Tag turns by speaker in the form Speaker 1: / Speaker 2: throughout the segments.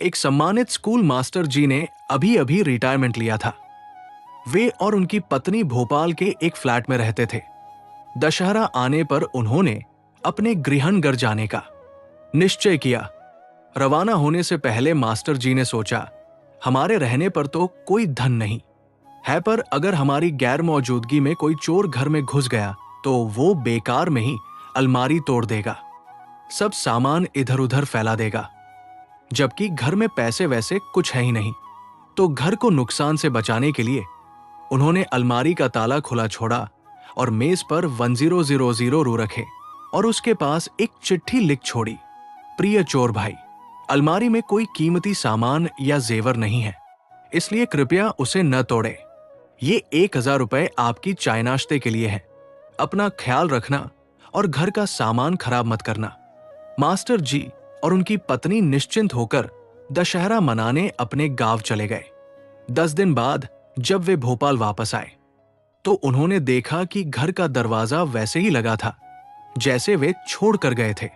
Speaker 1: एक सम्मानित school master जी ने अभी अभी रिटायरमेंट लिया था। वे और उनकी पत्नी भोपाल के एक फ्लैट में रहते थे। दशहरा आने पर उन्होंने अपने गृहनगर जाने का निश्चय किया। रवाना होने से पहले मास्टर जी ने सोचा, हमारे रहने पर तो कोई धन नहीं है, पर अगर हमारी गैर मौजूदगी में कोई चोर घर में घुस गया तो वो बेकार में ही अलमारी तोड़ देगा, सब सामान इधर उधर फैला देगा, जबकि घर में पैसे वैसे कुछ है ही नहीं। तो घर को नुकसान से बचाने के लिए उन्होंने अलमारी का ताला खुला छोड़ा और मेज पर 1000 रू रखे और उसके पास एक चिट्ठी लिख छोड़ी, प्रिय चोर भाई, अलमारी में कोई कीमती सामान या जेवर नहीं है, इसलिए कृपया उसे न तोड़े। ये 1000 रुपए आपकी चाय नाश्ते के लिए है। अपना ख्याल रखना और घर का सामान खराब मत करना। मास्टर जी और उनकी पत्नी निश्चिंत होकर दशहरा मनाने अपने गांव चले गए। 10 दिन बाद जब वे भोपाल वापस आए तो उन्होंने देखा कि घर का दरवाजा वैसे ही लगा था जैसे वे छोड़ कर गए थे।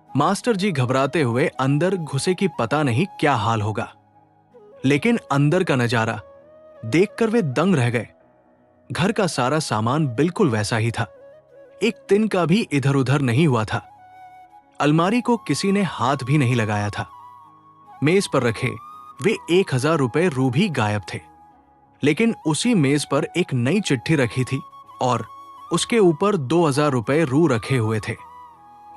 Speaker 1: मास्टर जी घबराते हुए अंदर घुसे कि पता नहीं क्या हाल होगा, लेकिन अंदर का नजारा देखकर वे दंग रह गए। घर का सारा सामान बिल्कुल वैसा ही था, एक तिन का भी इधर उधर नहीं हुआ था। अलमारी को किसी ने हाथ भी नहीं लगाया था। मेज पर रखे वे 1000 रुपए रू भी गायब थे, लेकिन उसी मेज पर एक नई चिट्ठी रखी थी और उसके ऊपर 2000 रुपए रू रखे हुए थे।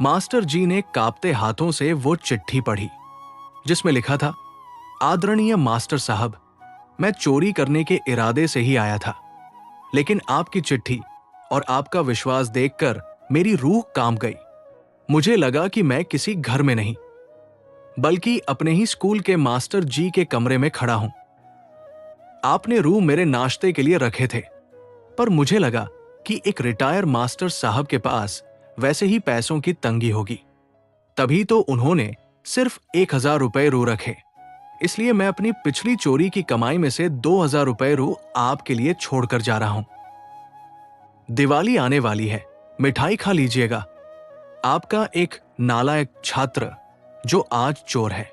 Speaker 1: मास्टर जी ने कांपते हाथों से वो चिट्ठी पढ़ी, जिसमें लिखा था, आदरणीय मास्टर साहब, मैं चोरी करने के इरादे से ही आया था, लेकिन आपकी चिट्ठी और आपका विश्वास देखकर मेरी रूह कांप गई। मुझे लगा कि मैं किसी घर में नहीं बल्कि अपने ही स्कूल के मास्टर जी के कमरे में खड़ा हूं। आपने रू मेरे नाश्ते के लिए रखे थे, पर मुझे लगा कि एक रिटायर मास्टर साहब के पास वैसे ही पैसों की तंगी होगी, तभी तो उन्होंने सिर्फ 1000 रुपए रू रखे। इसलिए मैं अपनी पिछली चोरी की कमाई में से 2000 रुपए रू आपके लिए छोड़कर जा रहा हूं। दिवाली आने वाली है, मिठाई खा लीजिएगा। आपका एक नालायक छात्र जो आज चोर है।